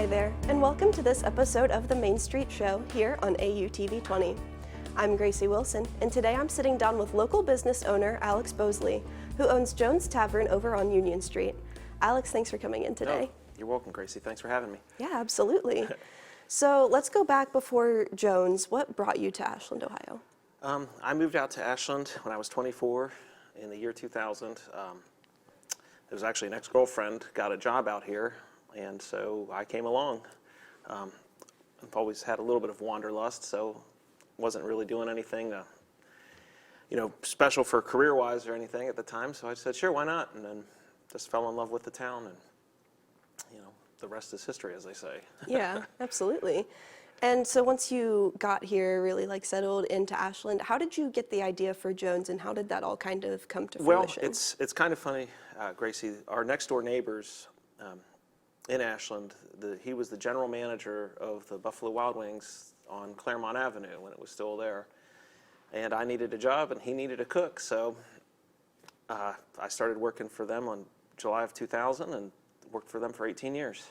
Hi there, and welcome to this episode of the MainStreet Show here on AUTV 20. I'm Gracie Wilson, and today I'm sitting down with local business owner Alex Bosley, who owns Joan's Tavern over on Union Street. Alex, thanks for coming in today. Oh, you're welcome, Gracie. Thanks for having me. Yeah, absolutely. So let's go back before Joan's. What brought you to Ashland, Ohio? I moved out to Ashland when I was 24 in the year 2000. It was actually an ex-girlfriend got a job out here, and so I came along. I've always had a little bit of wanderlust, so wasn't really doing anything, special for career-wise or anything at the time. So I said, sure, why not? And then just fell in love with the town, and the rest is history, as they say. Yeah, absolutely. And so once you got here, really settled into Ashland, how did you get the idea for Joan's, and how did that all kind of come to fruition? Well, it's kind of funny, Gracie. Our next door neighbors in Ashland, he was the general manager of the Buffalo Wild Wings on Claremont Avenue when it was still there. And I needed a job, and he needed a cook. So I started working for them on July of 2000 and worked for them for 18 years.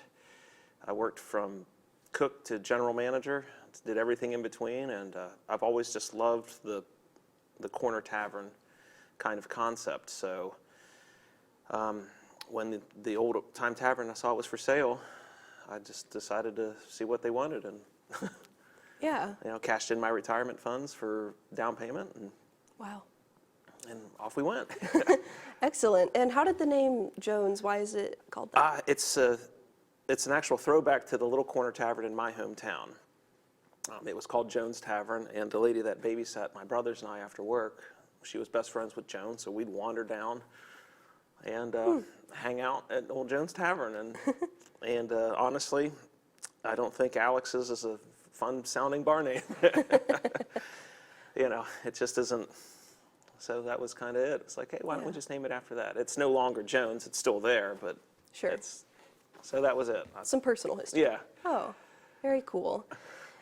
I worked from cook to general manager, did everything in between, and I've always just loved the corner tavern kind of concept. So when the old time tavern I saw was for sale, I just decided to see what they wanted, and yeah, cashed in my retirement funds for down payment, and wow, and off we went. Excellent. And how did the name Joan's? Why is it called that? It's an actual throwback to the little corner tavern in my hometown. It was called Joan's Tavern, and the lady that babysat my brothers and I after work, she was best friends with Joan, so we'd wander down and hang out at old Joan's Tavern. And honestly, I don't think Alex's is a fun-sounding bar name. It just isn't. So that was kind of it. It's like, hey, why don't we just name it after that? It's no longer Joan's. It's still there, but sure. So that was it. Some personal history. Yeah. Oh, very cool.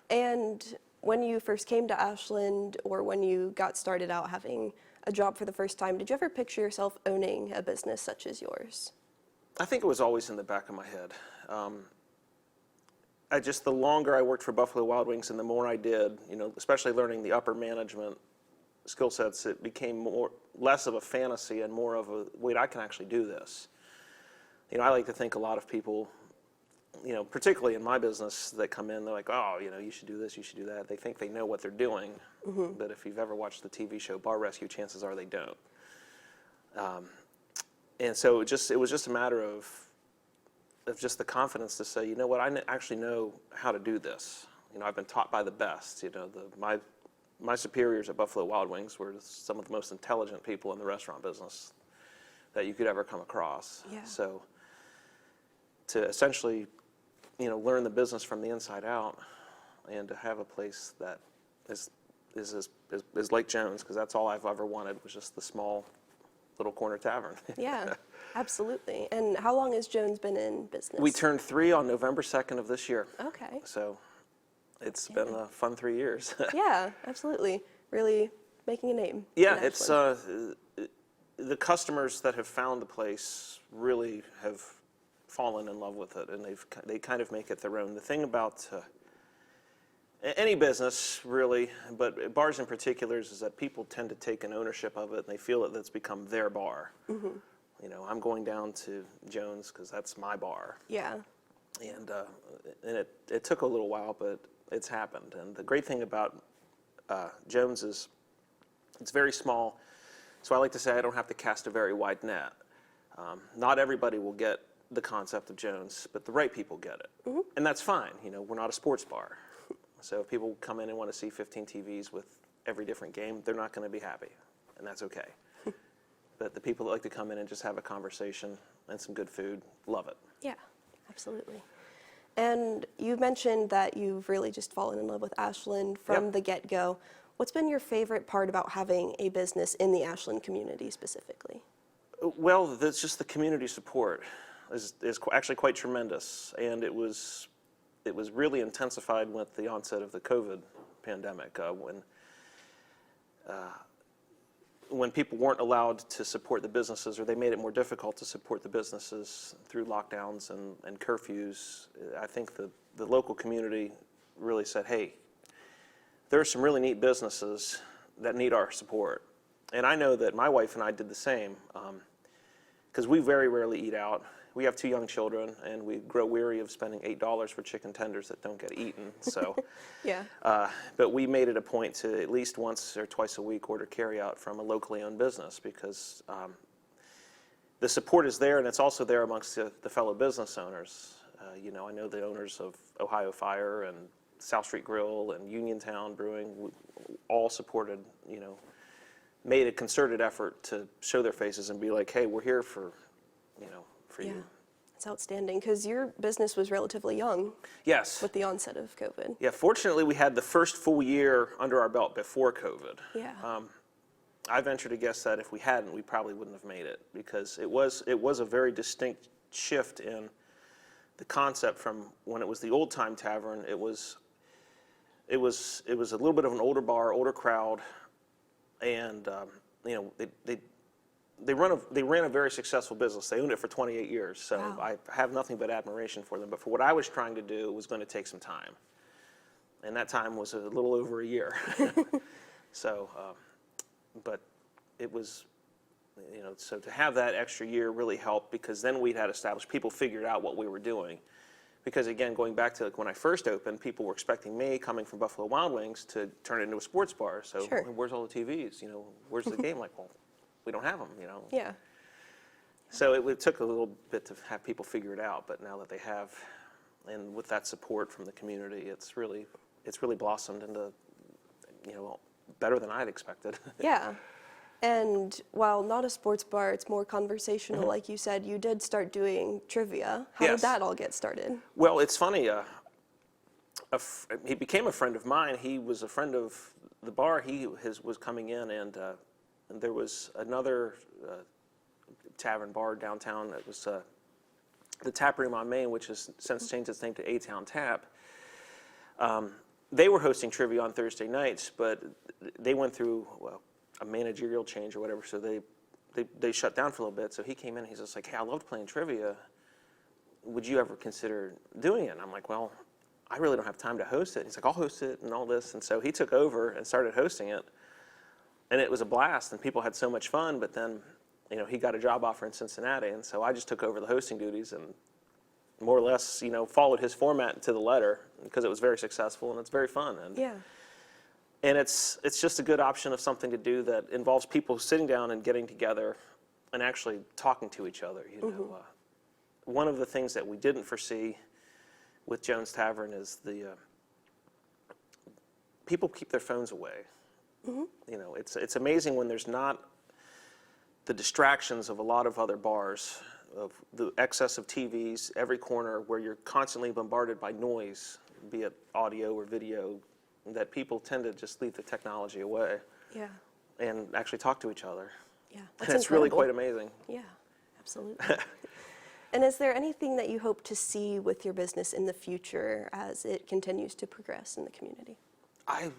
And when you first came to Ashland, or when you got started out having a job for the first time, did you ever picture yourself owning a business such as yours? I think it was always in the back of my head. The longer I worked for Buffalo Wild Wings and the more I did, especially learning the upper management skill sets, it became less of a fantasy and more of a, wait, I can actually do this. I like to think a lot of people, particularly in my business, that come in, they're like, oh, you should do this, you should do that. They think they know what they're doing, but if you've ever watched the TV show Bar Rescue, chances are they don't. And so it was just a matter of just the confidence to say, you know what, I actually know how to do this. I've been taught by the best. My superiors at Buffalo Wild Wings were some of the most intelligent people in the restaurant business that you could ever come across. Yeah. So to essentially, learn the business from the inside out, and to have a place that is like Joan's, because that's all I've ever wanted, was just the small little corner tavern. Yeah, absolutely. And how long has Joan's been in business? We turned 3 on November 2nd of this year. Okay. So it's been a fun 3 years. Yeah, absolutely. Really making a name. Yeah, it's the customers that have found the place really have fallen in love with it, and they kind of make it their own. The thing about any business, really, but bars in particular, is that people tend to take an ownership of it, and they feel that it's become their bar. Mm-hmm. I'm going down to Joan's because that's my bar. Yeah. And it took a little while, but it's happened. And the great thing about Joan's is it's very small, so I like to say I don't have to cast a very wide net. Not everybody will get the concept of Joan's, but the right people get it. Mm-hmm. And that's fine. We're not a sports bar. So if people come in and want to see 15 TVs with every different game, they're not going to be happy, and that's okay. But the people that like to come in and just have a conversation and some good food, love it. Yeah, absolutely. And you mentioned that you've really just fallen in love with Ashland from the get-go. What's been your favorite part about having a business in the Ashland community specifically? Well, that's just the community support is actually quite tremendous, and it was really intensified with the onset of the COVID pandemic when when people weren't allowed to support the businesses, or they made it more difficult to support the businesses through lockdowns and curfews, I think the local community really said, hey, there are some really neat businesses that need our support. And I know that my wife and I did the same, because we very rarely eat out. We have 2 young children, and we grow weary of spending $8 for chicken tenders that don't get eaten. So, Yeah. But we made it a point to at least once or twice a week order carryout from a locally owned business, because the support is there, and it's also there amongst the fellow business owners. You know, I know the owners of Ohio Fire and South Street Grill and Uniontown Brewing all supported, you know, made a concerted effort to show their faces and be like, hey, we're here for, you know, for Yeah. you. It's outstanding because your business was relatively young Yes. with the onset of COVID. Yeah, fortunately, we had the first full year under our belt before COVID. Yeah. I venture to guess that if we hadn't, we probably wouldn't have made it, because it was a very distinct shift in the concept from when it was the old time tavern. It was a little bit of an older bar, older crowd, and you know, they ran a very successful business. They owned it for 28 years, so Wow. I have nothing but admiration for them. But for what I was trying to do, it was going to take some time, and that time was a little over a year. So, but it was, you know, so to have that extra year really helped, because then we'd had established, people figured out what we were doing. Because again, going back to like when I first opened, people were expecting me, coming from Buffalo Wild Wings, to turn it into a sports bar. So Sure. where's all the TVs? You know, where's the game? Like, well, we don't have them, you know. Yeah. So it took a little bit to have people figure it out, but now that they have, and with that support from the community, it's really blossomed into, you know, better than I'd expected. Yeah. And while not a sports bar, it's more conversational, like you said, you did start doing trivia. How did Yes. that all get started? Well, it's funny. He became a friend of mine. He was a friend of the bar. Was coming in, and there was another tavern bar downtown. It was the Tap Room on Main, which has since changed its name to A-Town Tap. They were hosting trivia on Thursday nights, but they went through a managerial change or whatever, so they shut down for a little bit. So he came in and he's just like, hey, I loved playing trivia. Would you ever consider doing it? And I'm like, well, I really don't have time to host it. He's like, I'll host it and all this. And so he took over and started hosting it. And it was a blast, and people had so much fun. But then, you know, he got a job offer in Cincinnati, and so I just took over the hosting duties and more or less, you know, followed his format to the letter, because it was very successful and it's very fun. And Yeah. And it's just a good option of something to do that involves people sitting down and getting together and actually talking to each other. You know, one of the things that we didn't foresee with Joan's Tavern is the people keep their phones away. You know, it's amazing when there's not the distractions of a lot of other bars, of the excess of TVs every corner, where you're constantly bombarded by noise, be it audio or video, that people tend to just leave the technology away Yeah. and actually talk to each other. Yeah. And it's really quite amazing. Yeah, absolutely. And is there anything that you hope to see with your business in the future as it continues to progress in the community? I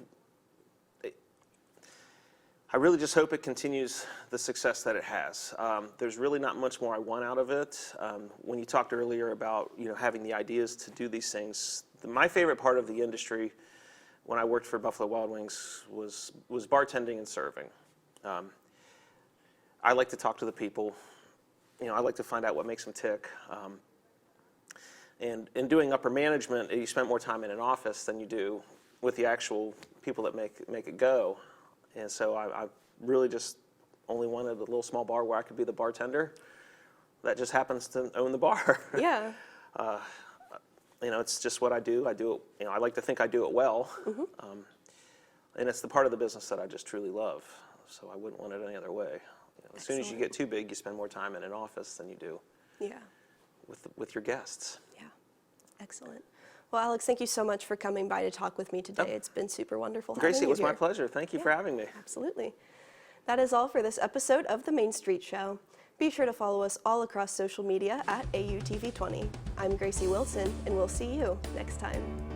really just hope it continues the success that it has. There's really not much more I want out of it. When you talked earlier about, you know, having the ideas to do these things, my favorite part of the industry when I worked for Buffalo Wild Wings was bartending and serving. I like to talk to the people. You know, I like to find out what makes them tick. And in doing upper management, you spend more time in an office than you do with the actual people that make it go. And so I really just only wanted a little small bar where I could be the bartender that just happens to own the bar. Yeah. You know, it's just what I do. I do it, you know, I like to think I do it well. And it's the part of the business that I just truly love. So I wouldn't want it any other way. You know, as soon as you get too big, you spend more time in an office than you do with your guests. Yeah. Excellent. Well, Alex, thank you so much for coming by to talk with me today. It's been super wonderful having you Gracie, it was here. my pleasure. Thank you for having me. Absolutely. That is all for this episode of the Main Street Show. Be sure to follow us all across social media at AUTV20. I'm Gracie Wilson, and we'll see you next time.